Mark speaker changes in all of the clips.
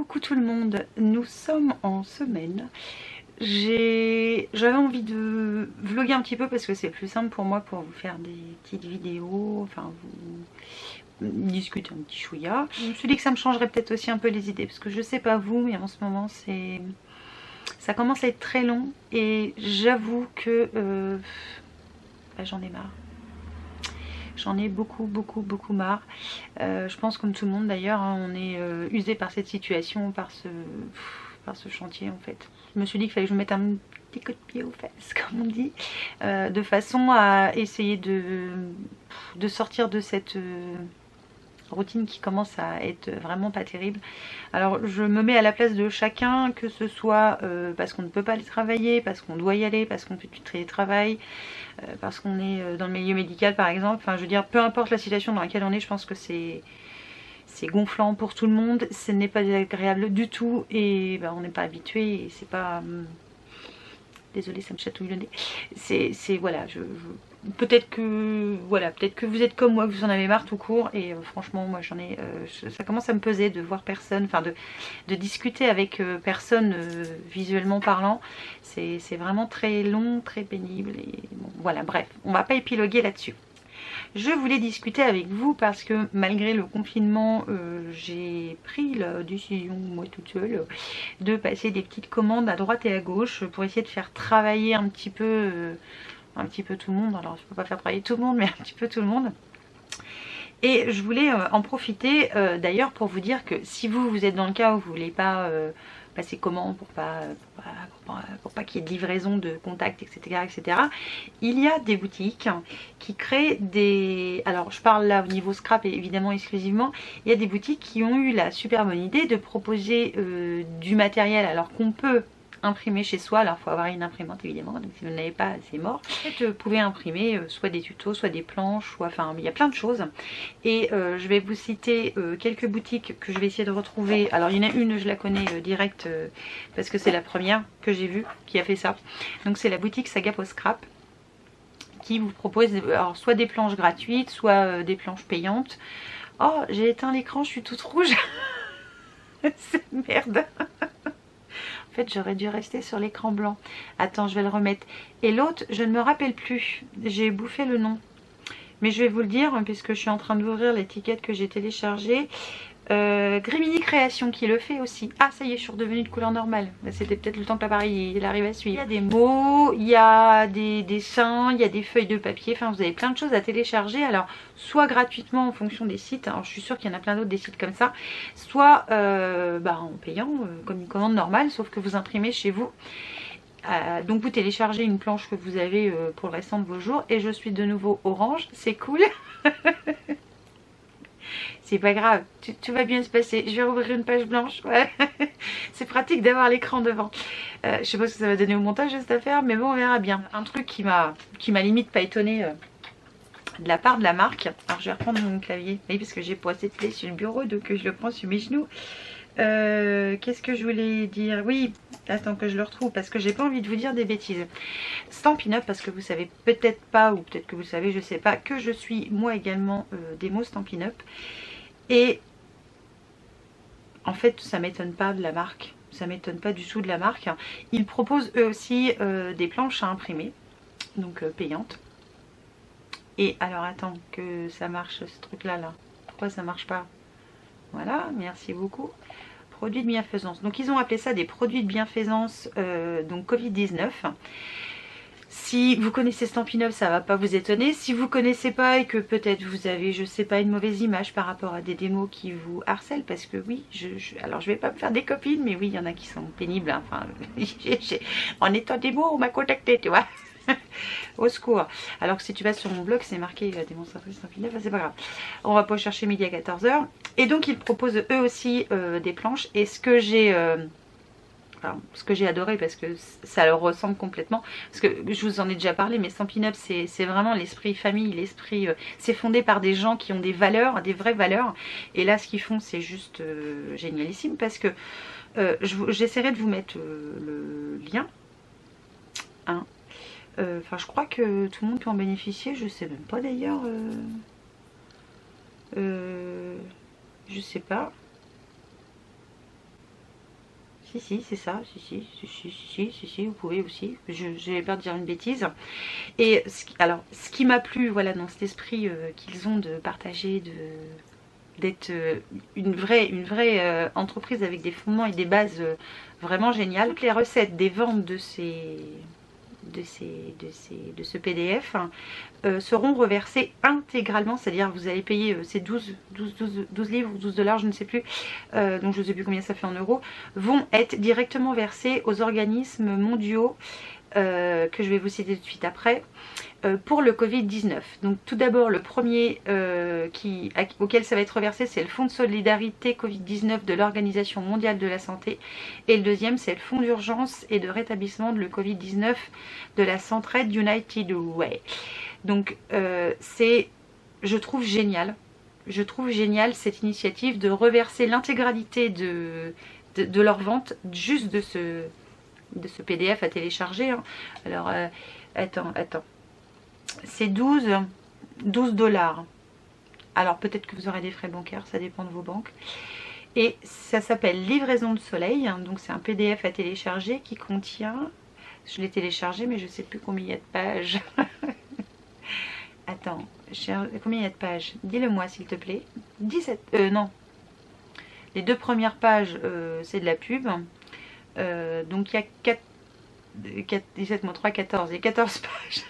Speaker 1: Coucou tout le monde, nous sommes en semaine. J'avais envie de vlogger un petit peu parce que c'est plus simple pour moi pour vous faire des petites vidéos, enfin vous discuter un petit chouïa. Je me suis dit que ça me changerait peut-être aussi un peu les idées parce que je sais pas vous, mais en ce moment ça commence à être très long et j'avoue que j'en ai marre. J'en ai beaucoup marre. Je pense comme tout le monde d'ailleurs, hein, on est usé par cette situation, par ce chantier en fait. Je me suis dit qu'il fallait que je me mette un petit coup de pied aux fesses, comme on dit, de façon à essayer de sortir de cette routine qui commence à être vraiment pas terrible. Alors je me mets à la place de chacun, que ce soit parce qu'on ne peut pas aller travailler, parce qu'on doit y aller, parce qu'on fait du télétravail, parce qu'on est dans le milieu médical par exemple. Enfin je veux dire, peu importe la situation dans laquelle on est, je pense que c'est gonflant pour tout le monde, ce n'est pas désagréable du tout et on n'est pas habitué et c'est pas... Désolée, ça me chatouille le nez. C'est voilà, peut-être que vous êtes comme moi, que vous en avez marre tout court et franchement moi j'en ai... ça commence à me peser de voir personne, enfin de discuter avec personne visuellement parlant. C'est vraiment très long, très pénible et bon voilà, bref, on va pas épiloguer là-dessus. Je voulais discuter avec vous parce que malgré le confinement, j'ai pris la décision, moi toute seule, de passer des petites commandes à droite et à gauche pour essayer de faire travailler un petit peu tout le monde. Alors je peux pas faire travailler tout le monde, mais un petit peu tout le monde. Et je voulais en profiter d'ailleurs pour vous dire que si vous êtes dans le cas où vous voulez pas passer commande pour pas qu'il y ait de livraison de contacts, etc. Il y a des boutiques qui créent des... Alors je parle là au niveau scrap et évidemment exclusivement. Il y a des boutiques qui ont eu la super bonne idée de proposer du matériel alors qu'on peut imprimer chez soi. Alors il faut avoir une imprimante évidemment, donc si vous n'en avez pas c'est mort. En fait, vous pouvez imprimer soit des tutos, soit des planches, soit... enfin il y a plein de choses. Et je vais vous citer quelques boutiques que je vais essayer de retrouver. Alors il y en a une, je la connais direct parce que c'est la première que j'ai vue qui a fait ça. Donc c'est la boutique Sagapo Scrap qui vous propose alors, soit des planches gratuites, soit des planches payantes. Oh, j'ai éteint l'écran, je suis toute rouge. C'est merde. En fait, j'aurais dû rester sur l'écran blanc. Attends, je vais le remettre. Et l'autre, je ne me rappelle plus. J'ai bouffé le nom. Mais je vais vous le dire, puisque je suis en train d'ouvrir l'étiquette que j'ai téléchargée. Grimini Création qui le fait aussi. Ah ça y est, je suis redevenue de couleur normale. C'était peut-être le temps que l'appareil il arrive à suivre. Il y a des mots, il y a des dessins, il y a des feuilles de papier. Enfin vous avez plein de choses à télécharger. Alors soit gratuitement en fonction des sites. Alors je suis sûre qu'il y en a plein d'autres des sites comme ça. Soit en payant comme une commande normale. Sauf que vous imprimez chez vous. Donc vous téléchargez une planche que vous avez pour le restant de vos jours. Et je suis de nouveau orange. C'est cool. C'est pas grave, tout va bien se passer. Je vais rouvrir une page blanche. Ouais. C'est pratique d'avoir l'écran devant. Je sais pas ce que ça va donner au montage cette affaire, mais bon, on verra bien. Un truc qui m'a limite pas étonné de la part de la marque. Alors je vais reprendre mon clavier. Oui, parce que j'ai posé de clé sur le bureau, donc je le prends sur mes genoux. Qu'est-ce que je voulais dire? Oui, attends que je le retrouve parce que j'ai pas envie de vous dire des bêtises. Stampin' Up, parce que vous savez peut-être pas, ou peut-être que vous savez, je sais pas, que je suis moi également démo Stampin' Up. Et en fait ça m'étonne pas de la marque, ça m'étonne pas du tout de la marque. Ils proposent eux aussi des planches à imprimer, donc payantes. Et alors attends que ça marche ce truc là. Pourquoi ça marche pas? Voilà, merci beaucoup. Produits de bienfaisance. Donc ils ont appelé ça des produits de bienfaisance donc Covid-19. Si vous connaissez Stampin' Up, ça va pas vous étonner. Si vous connaissez pas et que peut-être vous avez, je sais pas, une mauvaise image par rapport à des démos qui vous harcèlent, parce que oui, alors je vais pas me faire des copines, mais oui, il y en a qui sont pénibles. Hein. Enfin, en étant démo, on m'a contacté, tu vois. Au secours. Alors que si tu vas sur mon blog, c'est marqué démonstratrice Stampin' Up, c'est pas grave. On va pas chercher midi à 14 h. Et donc ils proposent eux aussi des planches. Et ce que j'ai adoré, parce que ça leur ressemble complètement, parce que je vous en ai déjà parlé, mais Stampin' Up c'est vraiment l'esprit famille, l'esprit c'est fondé par des gens qui ont des valeurs, des vraies valeurs, et là ce qu'ils font c'est juste génialissime, parce que j'essaierai de vous mettre le lien, hein. Enfin je crois que tout le monde peut en bénéficier, je sais même pas d'ailleurs, je sais pas. si, c'est ça. Si, vous pouvez aussi. J'ai peur de dire une bêtise. Et ce qui m'a plu, voilà, dans cet esprit qu'ils ont de partager, d'être une vraie entreprise avec des fondements et des bases vraiment géniales. Toutes les recettes des ventes de ce PDF seront reversées intégralement, c'est-à-dire vous allez payer ces 12 livres ou 12 $, je ne sais plus, donc je ne sais plus combien ça fait en euros, vont être directement versés aux organismes mondiaux que je vais vous citer tout de suite après, pour le Covid-19. Donc tout d'abord, le premier auquel ça va être reversé, c'est le Fonds de solidarité Covid-19 de l'Organisation mondiale de la santé. Et le deuxième, c'est le Fonds d'urgence et de rétablissement de le Covid-19 de la Centraide United Way. Donc je trouve génial cette initiative de reverser l'intégralité de leur vente juste de ce PDF à télécharger. Hein. Alors, attends. C'est 12 $. Alors peut-être que vous aurez des frais bancaires, ça dépend de vos banques. Et ça s'appelle Livraison de soleil. Donc c'est un PDF à télécharger qui contient... Je l'ai téléchargé mais je ne sais plus combien il y a de pages. Attends, combien il y a de pages? Dis-le-moi s'il te plaît. 17... non. Les 2 premières pages, c'est de la pub. Donc il y a 17 moins 3, 14. Il y a 14 pages.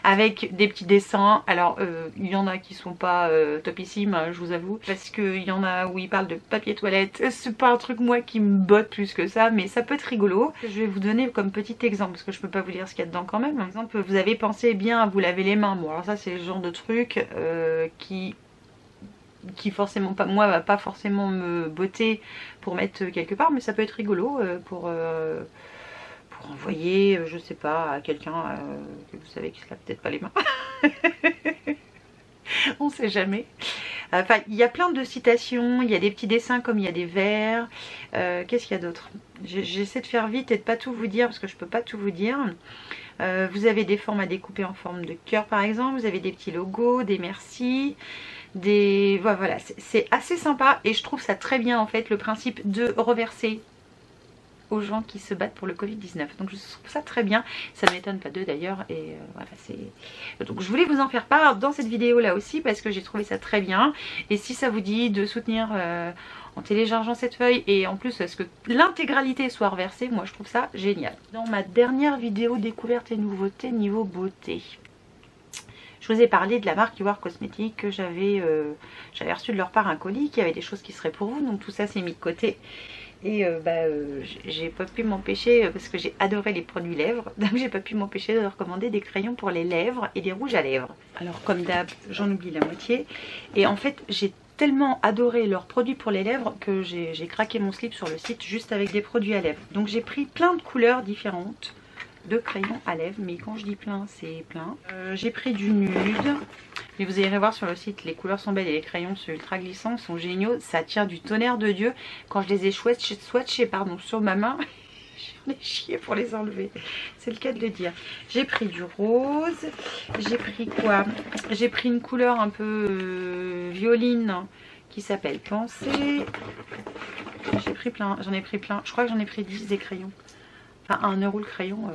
Speaker 1: Avec des petits dessins. Alors il y en a qui sont pas topissimes, je vous avoue, parce qu'il y en a où ils parlent de papier toilette. C'est pas un truc moi qui me botte plus que ça, mais ça peut être rigolo. Je vais vous donner comme petit exemple, parce que je peux pas vous lire ce qu'il y a dedans quand même. Par exemple, vous avez pensé bien à vous laver les mains. Bon alors ça c'est le genre de truc qui forcément pas, moi va pas forcément me botter pour mettre quelque part, mais ça peut être rigolo pour envoyer, je sais pas, à quelqu'un que vous savez qui se lave peut-être pas les mains. On sait jamais. Enfin, il y a plein de citations, il y a des petits dessins comme il y a des vers. Qu'est-ce qu'il y a d'autre? J'essaie de faire vite et de pas tout vous dire parce que je peux pas tout vous dire. Vous avez des formes à découper en forme de cœur par exemple, vous avez des petits logos, des merci, voilà, c'est assez sympa et je trouve ça très bien en fait le principe de reverser aux gens qui se battent pour le Covid-19. Donc je trouve ça très bien, ça ne m'étonne pas d'eux d'ailleurs et voilà, donc je voulais vous en faire part dans cette vidéo là aussi parce que j'ai trouvé ça très bien et si ça vous dit de soutenir en téléchargeant cette feuille et en plus à ce que l'intégralité soit reversée, moi je trouve ça génial. Dans ma dernière vidéo découverte et nouveautés niveau beauté, je vous ai parlé de la marque You Are Cosmetics que j'avais reçu de leur part un colis qui avait des choses qui seraient pour vous, donc tout ça c'est mis de côté. Et j'ai pas pu m'empêcher, parce que j'ai adoré les produits lèvres, donc j'ai pas pu m'empêcher de leur commander des crayons pour les lèvres et des rouges à lèvres. Alors comme d'hab, j'en oublie la moitié. Et en fait, j'ai tellement adoré leurs produits pour les lèvres que j'ai craqué mon slip sur le site juste avec des produits à lèvres. Donc j'ai pris plein de couleurs différentes de crayons à lèvres, mais quand je dis plein, c'est plein. J'ai pris du nude. Mais vous irez voir sur le site, les couleurs sont belles et les crayons sont ultra glissants, sont géniaux. Ça tient du tonnerre de Dieu. Quand je les ai swatchés sur ma main, j'en ai chié pour les enlever. C'est le cas de le dire. J'ai pris du rose. J'ai pris quoi? J'ai pris une couleur un peu violine qui s'appelle Pensée. J'ai pris plein, j'en ai pris plein. Je crois que j'en ai pris 10 des crayons. Enfin, à 1 € le crayon.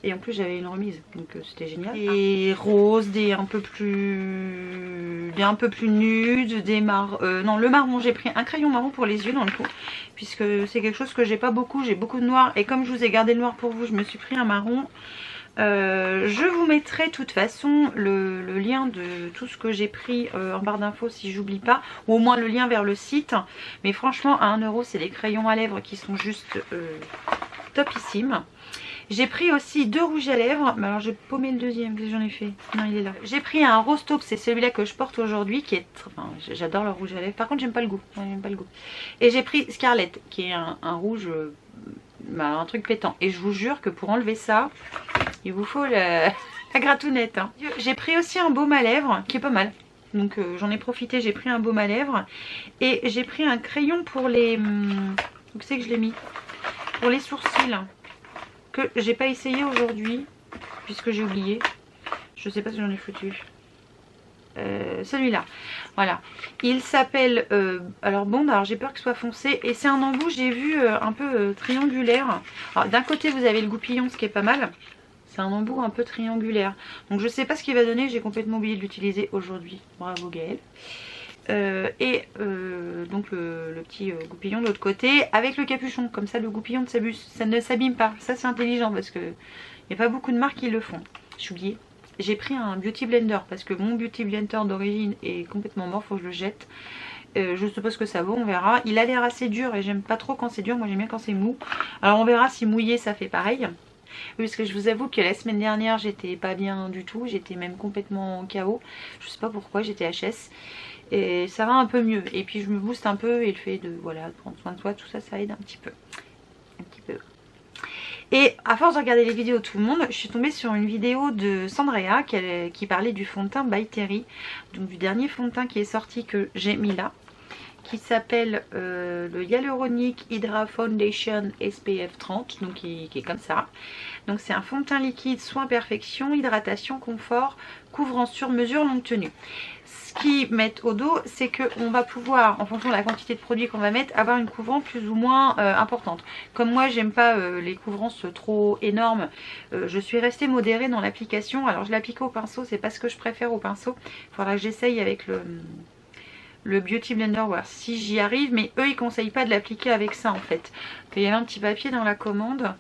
Speaker 1: Et en plus j'avais une remise, donc c'était génial. Des roses, des un peu plus nudes, des non, le marron, j'ai pris un crayon marron pour les yeux dans le coup, puisque c'est quelque chose que j'ai pas beaucoup, j'ai beaucoup de noir. Et comme je vous ai gardé le noir pour vous, je me suis pris un marron. Je vous mettrai de toute façon le lien de tout ce que j'ai pris en barre d'infos si j'oublie pas, ou au moins le lien vers le site. Mais franchement à 1 € c'est les crayons à lèvres qui sont juste topissimes. J'ai pris aussi 2 rouges à lèvres, mais alors j'ai paumé le deuxième, qu'est-ce que j'en ai fait? Non, il est là. J'ai pris un rose taupe, c'est celui-là que je porte aujourd'hui, qui est... Enfin, j'adore le rouge à lèvres, par contre j'aime pas le goût. Ouais, j'aime pas le goût. Et j'ai pris Scarlett, qui est un rouge, un truc pétant. Et je vous jure que pour enlever ça, il vous faut la gratounette. Hein. J'ai pris aussi un baume à lèvres, qui est pas mal. Donc j'en ai profité, j'ai pris un baume à lèvres. Et j'ai pris un crayon pour les... Où c'est que je l'ai mis? Pour les sourcils. Que j'ai pas essayé aujourd'hui puisque j'ai oublié. Je sais pas si j'en ai foutu. Celui-là. Voilà, il s'appelle alors Bond, alors j'ai peur que ce soit foncé, et c'est un embout, j'ai vu un peu triangulaire. Alors d'un côté vous avez le goupillon, ce qui est pas mal. C'est un embout un peu triangulaire. Donc je sais pas ce qu'il va donner, j'ai complètement oublié de l'utiliser aujourd'hui. Bravo Gaëlle. Donc le petit goupillon de l'autre côté avec le capuchon. Comme ça le goupillon ça ne s'abîme pas. Ça c'est intelligent parce que il n'y a pas beaucoup de marques qui le font. J'ai oublié. J'ai pris un beauty blender parce que mon beauty blender d'origine est complètement mort, faut que je le jette. Je sais pas ce que ça vaut, on verra. Il a l'air assez dur et j'aime pas trop quand c'est dur, moi j'aime bien quand c'est mou. Alors on verra si mouillé ça fait pareil. Oui, parce que je vous avoue que la semaine dernière j'étais pas bien du tout, j'étais même complètement KO. Je sais pas pourquoi, j'étais HS. Et ça va un peu mieux. Et puis je me booste un peu et le fait de voilà, de prendre soin de toi, tout ça, ça aide un petit peu. Un petit peu. Et à force de regarder les vidéos de tout le monde, je suis tombée sur une vidéo de Sandrea qui parlait du fond de teint by Terry. Donc du dernier fond de teint qui est sorti que j'ai mis là. Qui s'appelle le Hyaluronic Hydra Foundation SPF 30, donc qui est comme ça. Donc c'est un fond de teint liquide, soin perfection, hydratation, confort, couvrant sur mesure, longue tenue. Ce qu'ils mettent au dos, c'est qu'on va pouvoir, en fonction de la quantité de produits qu'on va mettre, avoir une couvrance plus ou moins importante. Comme moi j'aime pas les couvrances trop énormes, je suis restée modérée dans l'application. Alors je l'applique au pinceau, c'est pas ce que je préfère au pinceau. Il faudra que j'essaye avec le Beauty Blender, voir si j'y arrive, mais eux ils conseillent pas de l'appliquer avec ça en fait. Il y avait un petit papier dans la commande,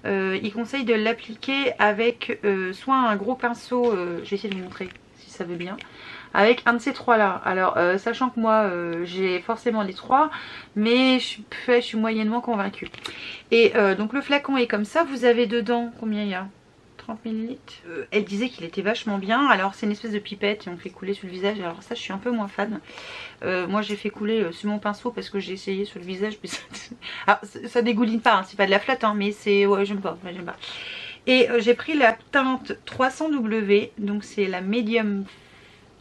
Speaker 1: ils conseillent de l'appliquer avec soit un gros pinceau, je vais essayer de vous montrer si ça veut bien, avec un de ces trois là. Alors sachant que moi j'ai forcément les trois, mais je suis moyennement convaincue. Et donc le flacon est comme ça, vous avez dedans, combien il y a ? 30 ml. Elle disait qu'il était vachement bien. Alors c'est une espèce de pipette et on fait couler sur le visage. Alors ça je suis un peu moins fan. Moi j'ai fait couler sur mon pinceau parce que j'ai essayé sur le visage. Mais alors, ça dégouline pas, hein, c'est pas de la flotte, hein, mais c'est... Ouais, j'aime pas, j'aime pas. Et j'ai pris la teinte 300W. Donc c'est la medium,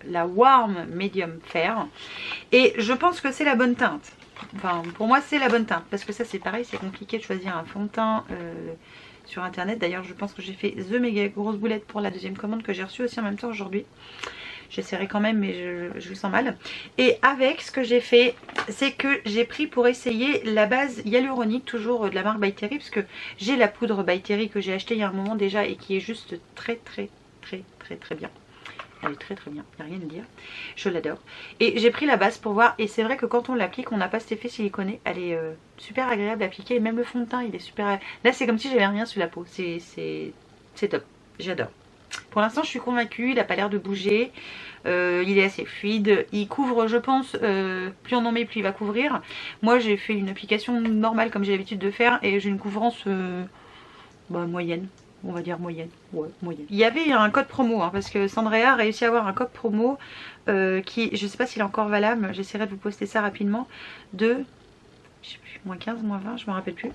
Speaker 1: la warm medium fair. Et je pense que c'est la bonne teinte. Enfin pour moi c'est la bonne teinte. Parce que ça c'est pareil, c'est compliqué de choisir un fond de teint sur internet. D'ailleurs je pense que j'ai fait the méga grosse boulette pour la deuxième commande que j'ai reçue aussi en même temps aujourd'hui. J'essaierai quand même, mais je le sens mal. Et avec ce que j'ai fait, c'est que j'ai pris pour essayer la base hyaluronique, toujours de la marque By Terry, parce que j'ai la poudre By Terry que j'ai achetée il y a un moment déjà et qui est juste très bien. Elle est très bien, il n'y a rien à dire. Je l'adore. Et j'ai pris la base pour voir. Et c'est vrai que quand on l'applique, on n'a pas cet effet siliconé. Elle est super agréable à appliquer. Et même le fond de teint, il est super... Là, c'est comme si j'avais rien sur la peau. C'est top. J'adore. Pour l'instant, je suis convaincue. Il n'a pas l'air de bouger. Il est assez fluide. Il couvre, je pense, plus on en met, plus il va couvrir. Moi, j'ai fait une application normale comme j'ai l'habitude de faire. Et j'ai une couvrance moyenne. On va dire moyenne. Ouais, moyenne. Il y avait un code promo, hein, parce que Sandrea a réussi à avoir un code promo qui, je sais pas s'il est encore valable, j'essaierai de vous poster ça rapidement, de, je sais plus, moins 15, moins 20, je me rappelle plus.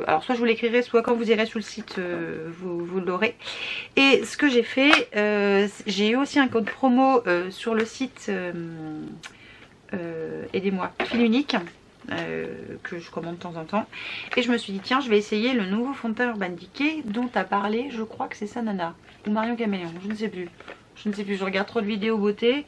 Speaker 1: Alors soit je vous l'écrirai, soit quand vous irez sur le site, vous l'aurez. Et ce que j'ai fait, j'ai eu aussi un code promo sur le site, aidez-moi, Fil Unique. Que je commande de temps en temps, et je me suis dit tiens je vais essayer le nouveau fond de teint Urban Decay dont a parlé, je crois que c'est ça Nana ou Marion Caméléon, je ne sais plus, je regarde trop de vidéos beauté,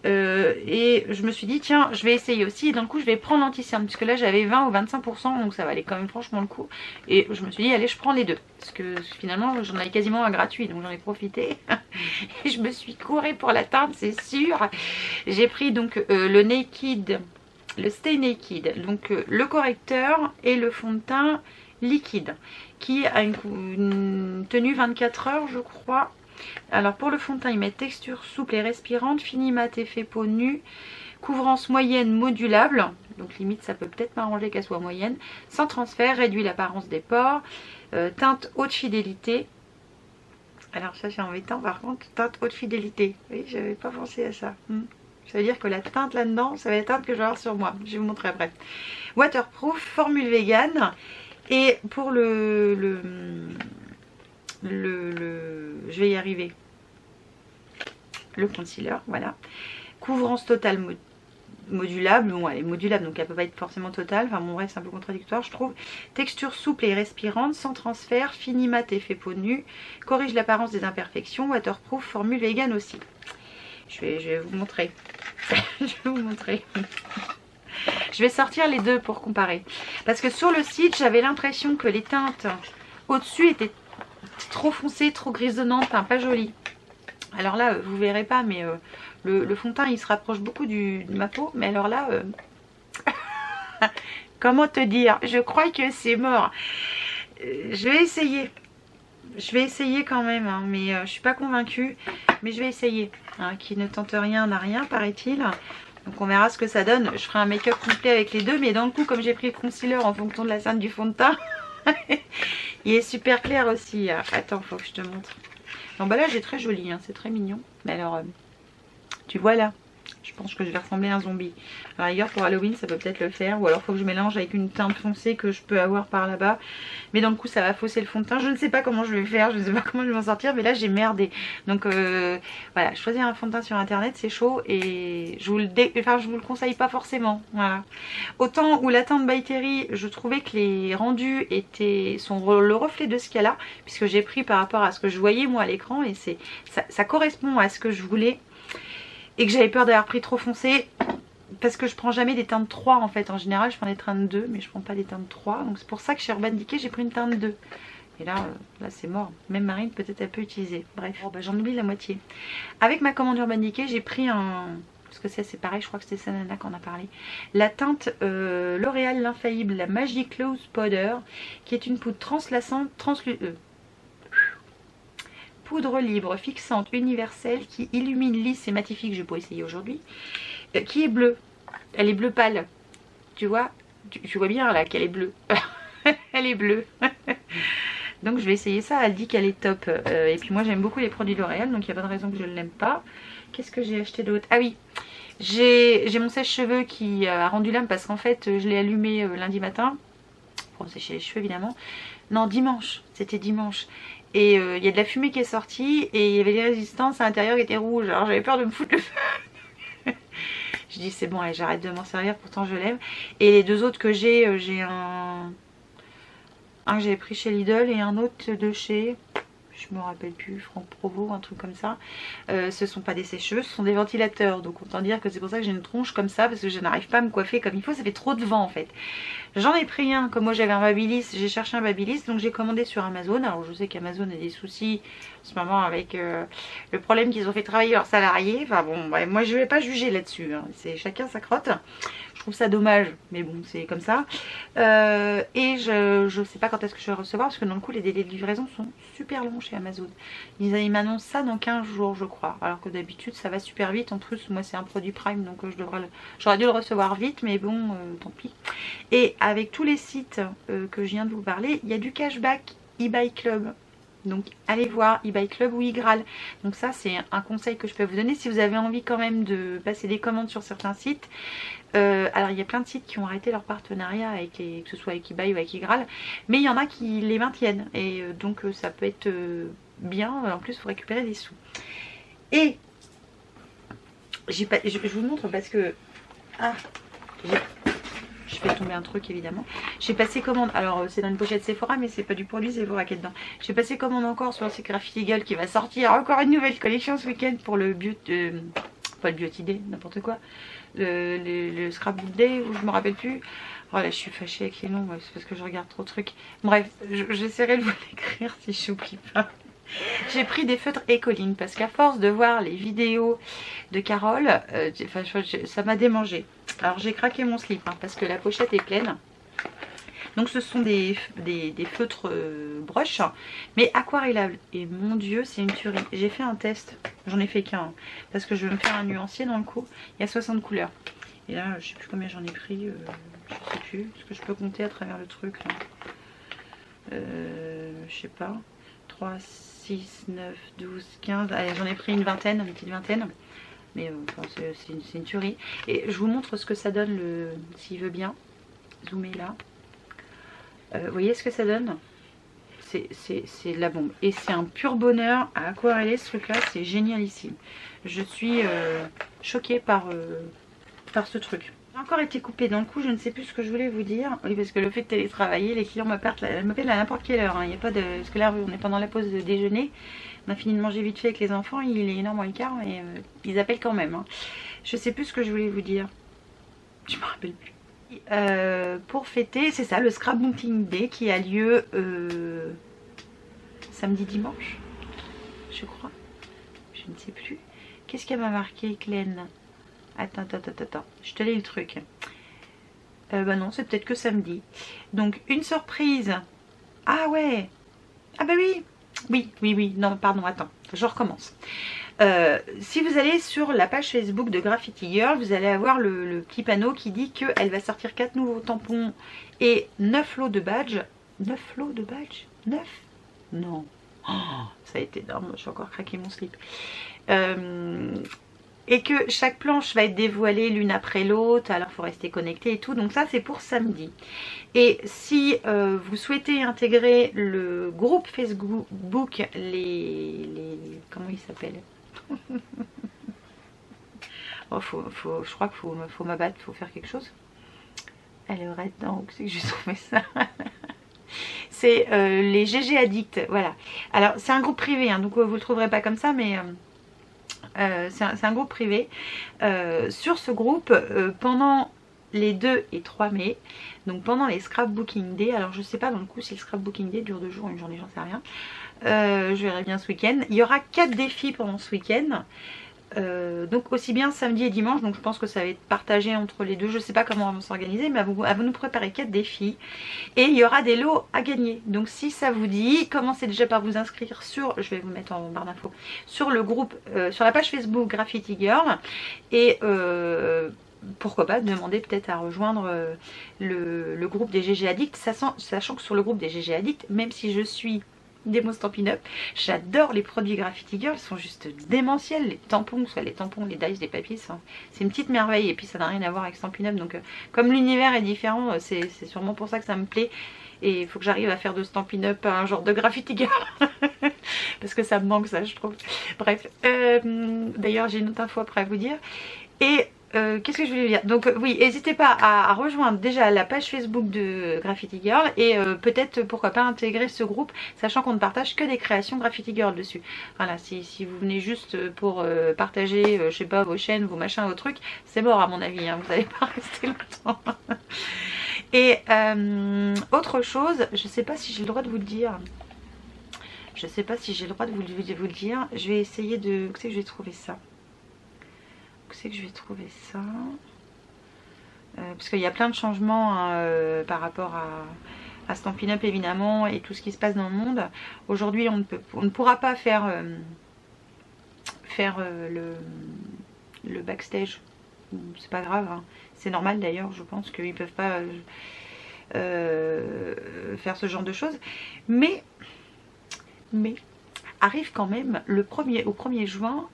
Speaker 1: et je me suis dit tiens je vais essayer aussi, et d'un coup je vais prendre l'anti-cerne parce que là j'avais 20 ou 25%, donc ça valait quand même franchement le coup, et je me suis dit allez je prends les deux parce que finalement j'en avais quasiment un gratuit, donc j'en ai profité et je me suis courée pour la teinte, c'est sûr. J'ai pris donc le Naked, le Stay Naked, donc le correcteur et le fond de teint liquide qui a une tenue 24 heures je crois. Alors pour le fond de teint ils mettent texture souple et respirante, fini mat effet peau nue, couvrance moyenne modulable, donc limite ça peut peut-être m'arranger qu'elle soit moyenne, sans transfert, réduit l'apparence des pores, teinte haute fidélité. Alors ça c'est embêtant par contre, teinte haute fidélité, oui j'avais pas pensé à ça. Ça veut dire que la teinte là-dedans, ça va être la teinte que je vais avoir sur moi. Je vais vous montrer après. Waterproof, formule vegan. Et pour je vais y arriver. Le concealer, voilà. Couvrance totale modulable. Bon, elle est modulable, donc elle peut pas être forcément totale. Enfin bon, bref, c'est un peu contradictoire, je trouve. Texture souple et respirante, sans transfert. Fini mat effet peau nue. Corrige l'apparence des imperfections. Waterproof, formule vegan aussi. Je vais vous montrer. Je vais vous montrer. Je vais sortir les deux pour comparer. Parce que sur le site, j'avais l'impression que les teintes au-dessus étaient trop foncées, trop grisonnantes, enfin, pas jolies. Alors là, vous verrez pas, mais le fond de teint, il se rapproche beaucoup de ma peau. Mais alors là, comment te dire? Je crois que c'est mort. Je vais essayer. Je vais essayer quand même, hein, mais je suis pas convaincue. Mais je vais essayer. Hein, qui ne tente rien n'a rien, paraît-il. Donc on verra ce que ça donne. Je ferai un make-up complet avec les deux. Mais dans le coup, comme j'ai pris le concealer en fonction de la teinte du fond de teint, il est super clair aussi. Attends, faut que je te montre. L'emballage est très joli, hein, c'est très mignon. Mais alors, tu vois là, je pense que je vais ressembler à un zombie. Alors ailleurs pour Halloween ça peut peut-être le faire. Ou alors il faut que je mélange avec une teinte foncée que je peux avoir par là-bas. Mais dans le coup ça va fausser le fond de teint. Je ne sais pas comment je vais faire, je ne sais pas comment je vais m'en sortir. Mais là j'ai merdé. Donc voilà, choisir un fond de teint sur internet c'est chaud. Et je vous le conseille pas forcément. Voilà. Autant où la teinte By Terry, je trouvais que les rendus sont le reflet de ce qu'il y a là. Puisque j'ai pris par rapport à ce que je voyais moi à l'écran. Et ça correspond à ce que je voulais. Et que j'avais peur d'avoir pris trop foncé. Parce que je prends jamais des teintes 3 en fait. En général je prends des teintes 2 mais je prends pas des teintes 3. Donc c'est pour ça que chez Urban Decay j'ai pris une teinte 2. Et là c'est mort. Même Marine peut-être elle peut utiliser. Bref, j'en oublie la moitié. Avec ma commande Urban Decay j'ai pris un... Parce que c'est pareil, je crois que c'était Sanana qu'on a parlé. La teinte L'Oréal l'infaillible, la Magic Loose Powder. Qui est une poudre translucente, poudre libre, fixante, universelle, qui illumine lisse et matifique, je vais pas essayer aujourd'hui, qui est bleue. Elle est bleu pâle. Tu vois, tu vois bien là qu'elle est bleue. Elle est bleue. Donc je vais essayer ça, elle dit qu'elle est top. Et puis moi j'aime beaucoup les produits L'Oréal, donc il n'y a pas de raison que je ne l'aime pas. Qu'est-ce que j'ai acheté d'autre? Ah oui, j'ai mon sèche-cheveux qui a rendu l'âme parce qu'en fait je l'ai allumé lundi matin. Pour me sécher les cheveux évidemment. Non, dimanche, c'était dimanche. Et il y a de la fumée qui est sortie et il y avait des résistances à l'intérieur qui étaient rouges. Alors j'avais peur de me foutre le feu. Je dis c'est bon, allez, j'arrête de m'en servir, pourtant je l'aime. Et les deux autres que j'ai un que j'avais pris chez Lidl et un autre de chez... Je me rappelle plus, Franck Provo, un truc comme ça. Ce sont pas des sèche-cheveux, ce sont des ventilateurs. Donc autant dire que c'est pour ça que j'ai une tronche comme ça, parce que je n'arrive pas à me coiffer comme il faut, ça fait trop de vent en fait. J'en ai pris un, comme moi j'avais un Babyliss, j'ai cherché un Babyliss, donc j'ai commandé sur Amazon. Alors je sais qu'Amazon a des soucis en ce moment avec le problème qu'ils ont fait travailler leurs salariés. Enfin bon, ouais, moi je vais pas juger là-dessus, hein. C'est chacun sa crotte. Je trouve ça dommage, mais bon, c'est comme ça. Et je sais pas quand est-ce que je vais recevoir, parce que dans le coup, les délais de livraison sont super longs chez Amazon. Ils m'annoncent ça dans 15 jours, je crois. Alors que d'habitude, ça va super vite. En plus, moi, c'est un produit Prime, donc j'aurais dû le recevoir vite, mais bon, tant pis. Et avec tous les sites que je viens de vous parler, il y a du cashback eBay Club. Donc allez voir eBay Club ou iGraal. Donc ça c'est un conseil que je peux vous donner si vous avez envie quand même de passer des commandes sur certains sites. Alors il y a plein de sites qui ont arrêté leur partenariat avec que ce soit avec eBay ou avec iGraal, mais il y en a qui les maintiennent et donc ça peut être bien en plus pour récupérer des sous. Et je vous montre parce que je fais tomber un truc évidemment. J'ai passé commande, alors c'est dans une pochette Sephora mais c'est pas du produit Sephora qui est dedans. J'ai passé commande encore sur c'est Graffiti Girl qui va sortir encore une nouvelle collection ce week-end pour le pas le Beauty Day, n'importe quoi. Le Scrapbook Day ou je me rappelle plus. Oh là je suis fâchée avec les noms, c'est parce que je regarde trop de trucs. Bref, j'essaierai de vous l'écrire si j'oublie pas. J'ai pris des feutres Ecoline parce qu'à force de voir les vidéos de Carole, ça m'a démangé. Alors j'ai craqué mon slip hein, parce que la pochette est pleine. Donc ce sont des feutres brush, mais aquarellables. Et mon dieu, c'est une tuerie. J'ai fait un test, j'en ai fait qu'un, hein, parce que je veux me faire un nuancier dans le coup. Il y a 60 couleurs. Et là, je sais plus combien j'en ai pris, je sais plus. Est-ce que je peux compter à travers le truc là je sais pas. 3, 6, 9, 12, 15. Allez, j'en ai pris une vingtaine, une petite vingtaine. Mais enfin, c'est une tuerie. Et je vous montre ce que ça donne, s'il veut bien. Zoomer là. Vous voyez ce que ça donne? C'est de la bombe. Et c'est un pur bonheur à aquareller ce truc là. C'est génialissime. Je suis choquée par ce truc. J'ai encore été coupée dans le coup, je ne sais plus ce que je voulais vous dire. Oui, parce que le fait de télétravailler, les clients m'appellent à n'importe quelle heure. Il n'y a pas de... Parce que là, on est pendant la pause de déjeuner. On a fini de manger vite fait avec les enfants. Il est 1h moins le quart, mais ils appellent quand même. Hein. Je sais plus ce que je voulais vous dire. Je me rappelle plus. Pour fêter, c'est ça, le Scrapbooking Day qui a lieu samedi dimanche, je crois. Je ne sais plus. Qu'est-ce qu'elle m'a marqué, Clène? Attends, je te lis le truc. Bah non, c'est peut-être que samedi. Donc, une surprise. Ah ouais. Ah bah oui. Oui. Non, pardon, attends. Je recommence. Si vous allez sur la page Facebook de Graffiti Girl, vous allez avoir le petit panneau qui dit qu'elle va sortir 4 nouveaux tampons et 9 lots de badges. 9 lots de badges? 9? Non. Oh, ça a été énorme, j'ai encore craqué mon slip. Et que chaque planche va être dévoilée l'une après l'autre, alors il faut rester connecté et tout. Donc ça c'est pour samedi. Et si vous souhaitez intégrer le groupe Facebook, comment il s'appelle? Oh, je crois qu'il faut m'abattre, il faut faire quelque chose. Elle aurait dedans, où c'est que j'ai trouvé ça? C'est les GG Addicts, voilà. Alors c'est un groupe privé, hein, donc vous ne le trouverez pas comme ça, mais c'est un groupe privé. Sur ce groupe, pendant les 2 et 3 mai, donc pendant les Scrapbooking Day, alors je sais pas dans le coup si le Scrapbooking Day dure 2 jours, une journée, j'en sais rien. Je verrai bien ce week-end. Il y aura 4 défis pendant ce week-end. Donc aussi bien samedi et dimanche, donc je pense que ça va être partagé entre les deux, je sais pas comment on va s'organiser, mais à vous nous préparer 4 défis et il y aura des lots à gagner. Donc si ça vous dit, commencez déjà par vous inscrire sur, je vais vous mettre en barre d'infos, sur le groupe, sur la page Facebook Graffiti Girl et pourquoi pas demander peut-être à rejoindre le groupe des GG Addicts, sachant que sur le groupe des GG Addicts, même si je suis Démo Stampin' Up, j'adore les produits Graffiti Girl, ils sont juste démentiels, les tampons, soit les tampons, les dies, les papiers, c'est une petite merveille et puis ça n'a rien à voir avec Stampin' Up, donc comme l'univers est différent, c'est sûrement pour ça que ça me plaît et il faut que j'arrive à faire de Stampin' Up un genre de Graffiti Girl parce que ça me manque ça je trouve. Bref, d'ailleurs j'ai une autre info après à vous dire et qu'est-ce que je voulais dire? Donc oui, n'hésitez pas à rejoindre déjà la page Facebook de Graffiti Girl et peut-être pourquoi pas intégrer ce groupe, sachant qu'on ne partage que des créations Graffiti Girl dessus. Voilà, si vous venez juste pour partager, je sais pas, vos chaînes, vos machins, vos trucs, c'est mort à mon avis, hein, vous n'allez pas rester longtemps. Et autre chose, je sais pas si j'ai le droit de vous le dire. Je sais pas si j'ai le droit de vous le dire. Je vais essayer de... Où c'est que je vais trouver ça? C'est que je vais trouver ça parce qu'il y a plein de changements hein, par rapport à Stampin' Up évidemment et tout ce qui se passe dans le monde. Aujourd'hui on ne pourra pas faire le backstage, c'est pas grave hein. C'est normal d'ailleurs, je pense qu'ils peuvent pas faire ce genre de choses, mais arrive quand même au 1er juin,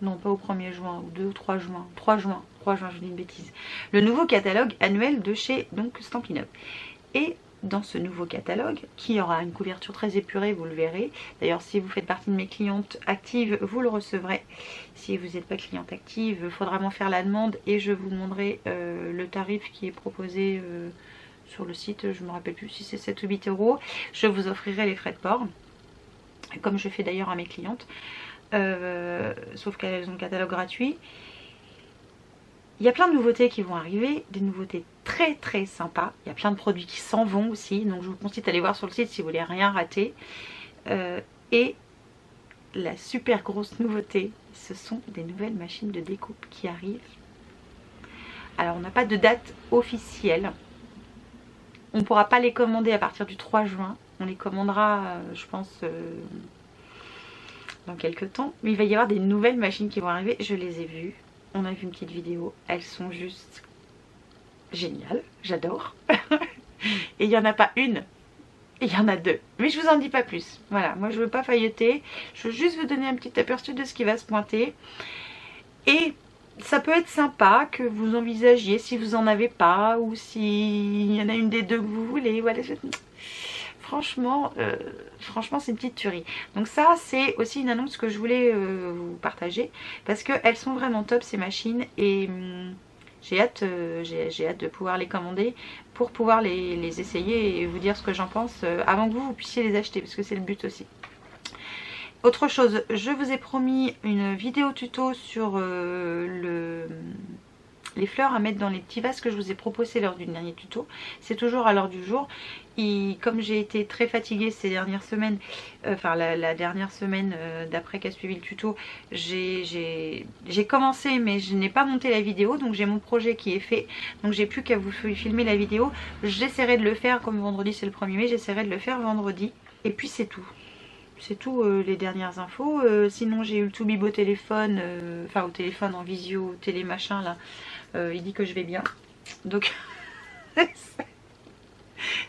Speaker 1: non pas au 1er juin, ou 2 ou 3 juin, 3 juin, je dis une bêtise, le nouveau catalogue annuel de chez donc Stampin' Up. Et dans ce nouveau catalogue, qui aura une couverture très épurée, vous le verrez, d'ailleurs si vous faites partie de mes clientes actives, vous le recevrez. Si vous n'êtes pas cliente active, il faudra m'en faire la demande et je vous demanderai le tarif qui est proposé sur le site, je ne me rappelle plus si c'est 7 ou 8 euros, je vous offrirai les frais de port. Comme je fais d'ailleurs à mes clientes, sauf qu'elles ont le catalogue gratuit. Il y a plein de nouveautés qui vont arriver, des nouveautés très très sympas. Il y a plein de produits qui s'en vont aussi, donc je vous conseille d'aller voir sur le site si vous voulez rien rater. Et la super grosse nouveauté, ce sont des nouvelles machines de découpe qui arrivent. Alors on n'a pas de date officielle, on ne pourra pas les commander à partir du 3 juin. On les commandera, je pense, dans quelques temps. Mais il va y avoir des nouvelles machines qui vont arriver. Je les ai vues. On a vu une petite vidéo. Elles sont juste géniales. J'adore. Et il n'y en a pas une. Il y en a 2. Mais je vous en dis pas plus. Voilà, moi je veux pas failloter. Je veux juste vous donner un petit aperçu de ce qui va se pointer. Et ça peut être sympa que vous envisagiez si vous en avez pas. Ou s'il y en a une des deux que vous voulez. Voilà. Franchement, c'est une petite tuerie. Donc ça, c'est aussi une annonce que je voulais vous partager. Parce qu'elles sont vraiment top ces machines. Et j'ai hâte de pouvoir les commander pour pouvoir les essayer et vous dire ce que j'en pense avant que vous puissiez les acheter, parce que c'est le but aussi. Autre chose, je vous ai promis une vidéo tuto sur les fleurs à mettre dans les petits vases que je vous ai proposé lors du dernier tuto. C'est toujours à l'heure du jour. Et comme j'ai été très fatiguée ces dernières semaines, enfin la dernière semaine d'après qu'a suivi le tuto, j'ai commencé mais je n'ai pas monté la vidéo, donc j'ai mon projet qui est fait, donc j'ai plus qu'à vous filmer la vidéo. J'essaierai de le faire, comme vendredi c'est le 1er mai, j'essaierai de le faire vendredi. Et puis c'est tout. C'est tout les dernières infos. Sinon j'ai eu le Toubib au téléphone, enfin au téléphone en visio, télé machin là. Il dit que je vais bien. Donc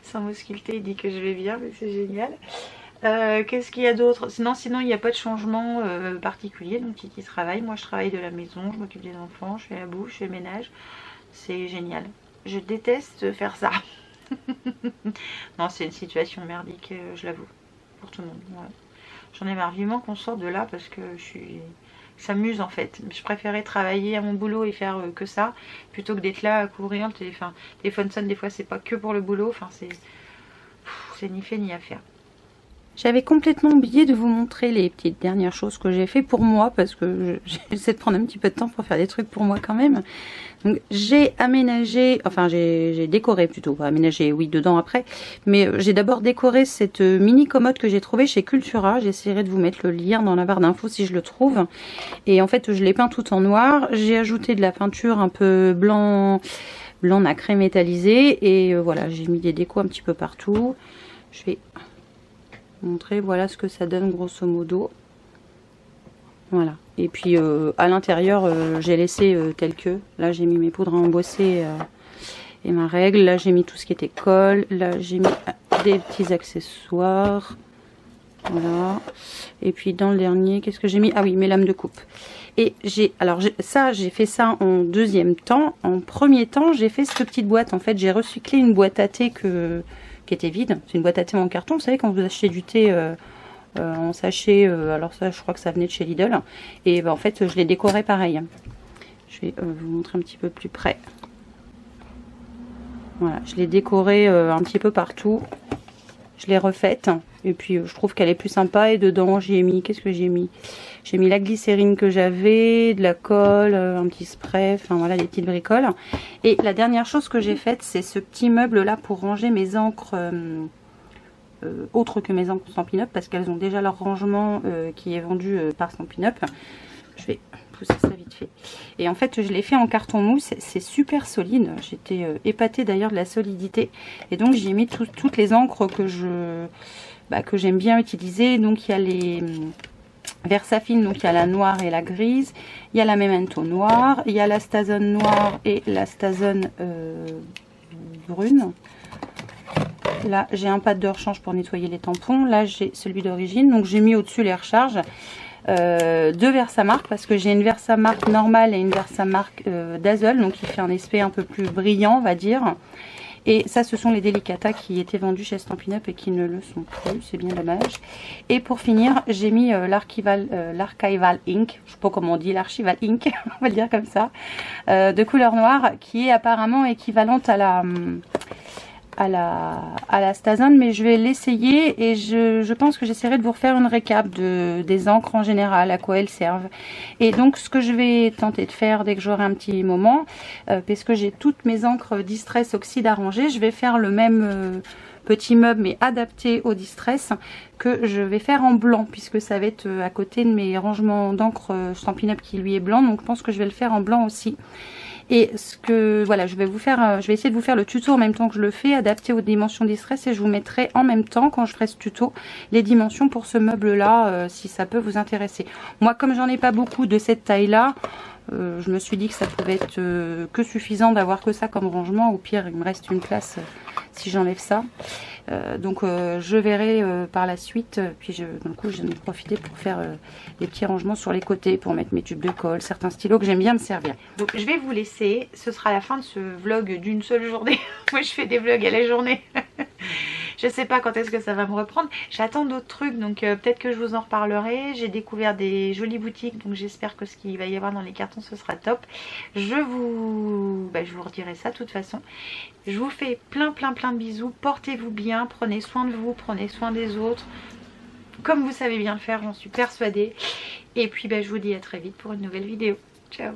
Speaker 1: sans m'ausculter, il dit que je vais bien, mais c'est génial. Qu'est-ce qu'il y a d'autre? Sinon il n'y a pas de changement particulier. Donc Titi travaille, moi je travaille de la maison, je m'occupe des enfants, je fais la bouffe, je fais le ménage. C'est génial. Je déteste faire ça. Non, c'est une situation merdique, je l'avoue. Pour tout le monde. Ouais. J'en ai marre, vivement qu'on sorte de là parce que ça m'use en fait. Je préférais travailler à mon boulot et faire que ça plutôt que d'être là à couvrir le téléphone. Le téléphone sonne des fois, c'est pas que pour le boulot, enfin c'est ni fait ni à faire. J'avais complètement oublié de vous montrer les petites dernières choses que j'ai fait pour moi, parce que j'essaie de prendre un petit peu de temps pour faire des trucs pour moi quand même. Donc j'ai aménagé, enfin j'ai décoré plutôt, pas aménagé oui dedans après, mais j'ai d'abord décoré cette mini commode que j'ai trouvée chez Cultura. J'essaierai de vous mettre le lien dans la barre d'infos si je le trouve. Et en fait je l'ai peint tout en noir, j'ai ajouté de la peinture un peu blanc nacré métallisé et voilà, j'ai mis des décos un petit peu partout. Je vais montrer, voilà ce que ça donne grosso modo. Voilà, et puis à l'intérieur j'ai laissé tel que, là j'ai mis mes poudres à embosser et ma règle, là j'ai mis tout ce qui était colle, là j'ai mis des petits accessoires, voilà, et puis dans le dernier, qu'est-ce que j'ai mis? Ah oui, mes lames de coupe. Et j'ai fait ça en deuxième temps. En premier temps j'ai fait cette petite boîte, en fait j'ai recyclé une boîte à thé qui était vide. C'est une boîte à thé en carton, vous savez quand vous achetez du thé en sachet, alors ça je crois que ça venait de chez Lidl, et en fait je l'ai décoré pareil. Je vais vous montrer un petit peu plus près. Voilà, je l'ai décoré un petit peu partout, je l'ai refaite et puis je trouve qu'elle est plus sympa. Et dedans j'ai mis, qu'est-ce que j'ai mis? J'ai mis la glycérine que j'avais, de la colle, un petit spray, enfin voilà, des petites bricoles. Et la dernière chose que j'ai faite, c'est ce petit meuble là pour ranger mes encres autres que mes encres Stampin' Up, parce qu'elles ont déjà leur rangement qui est vendu par Stampin' Up. Je vais pousser ça vite fait. Et en fait je l'ai fait en carton mousse, c'est super solide. J'étais épatée d'ailleurs de la solidité. Et donc j'ai mis toutes les encres que j'aime bien utiliser. Donc il y a les Versafine, donc il y a la noire et la grise, il y a la Memento noire, il y a la Stazone noire et la Stazone brune. Là j'ai un pad de rechange pour nettoyer les tampons, là j'ai celui d'origine, donc j'ai mis au dessus les recharges, deux Versamark, parce que j'ai une Versamark normale et une Versamark Dazzle, donc il fait un aspect un peu plus brillant on va dire. Et ça, ce sont les Delicata qui étaient vendus chez Stampin' Up et qui ne le sont plus. C'est bien dommage. Et pour finir, j'ai mis l'Archival Ink. Je sais pas comment on dit, l'Archival Ink, on va le dire comme ça. De couleur noire, qui est apparemment équivalente à la Stazone, mais je vais l'essayer et je pense que j'essaierai de vous refaire une récap des encres en général, à quoi elles servent. Et donc ce que je vais tenter de faire dès que j'aurai un petit moment, parce que j'ai toutes mes encres Distress Oxyde à ranger, je vais faire le même petit meuble mais adapté au Distress que je vais faire en blanc, puisque ça va être à côté de mes rangements d'encre Stampin' Up qui lui est blanc, donc je pense que je vais le faire en blanc aussi. Et voilà, je vais essayer de vous faire le tuto en même temps que je le fais, adapté aux dimensions Distress, et je vous mettrai en même temps, quand je ferai ce tuto, les dimensions pour ce meuble là, si ça peut vous intéresser. Moi, comme j'en ai pas beaucoup de cette taille là, je me suis dit que ça pouvait être que suffisant d'avoir que ça comme rangement. Au pire il me reste une place si j'enlève ça. Donc je verrai par la suite, puis du coup je vais en profiter pour faire des petits rangements sur les côtés, pour mettre mes tubes de colle, certains stylos que j'aime bien me servir. Donc je vais vous laisser, ce sera la fin de ce vlog d'une seule journée. Moi je fais des vlogs à la journée. Je sais pas quand est-ce que ça va me reprendre. J'attends d'autres trucs, donc peut-être que je vous en reparlerai. J'ai découvert des jolies boutiques, donc j'espère que ce qu'il va y avoir dans les cartons, ce sera top. Je vous redirai ça de toute façon. Je vous fais plein de bisous. Portez-vous bien, prenez soin de vous, prenez soin des autres. Comme vous savez bien le faire, j'en suis persuadée. Et puis je vous dis à très vite pour une nouvelle vidéo. Ciao!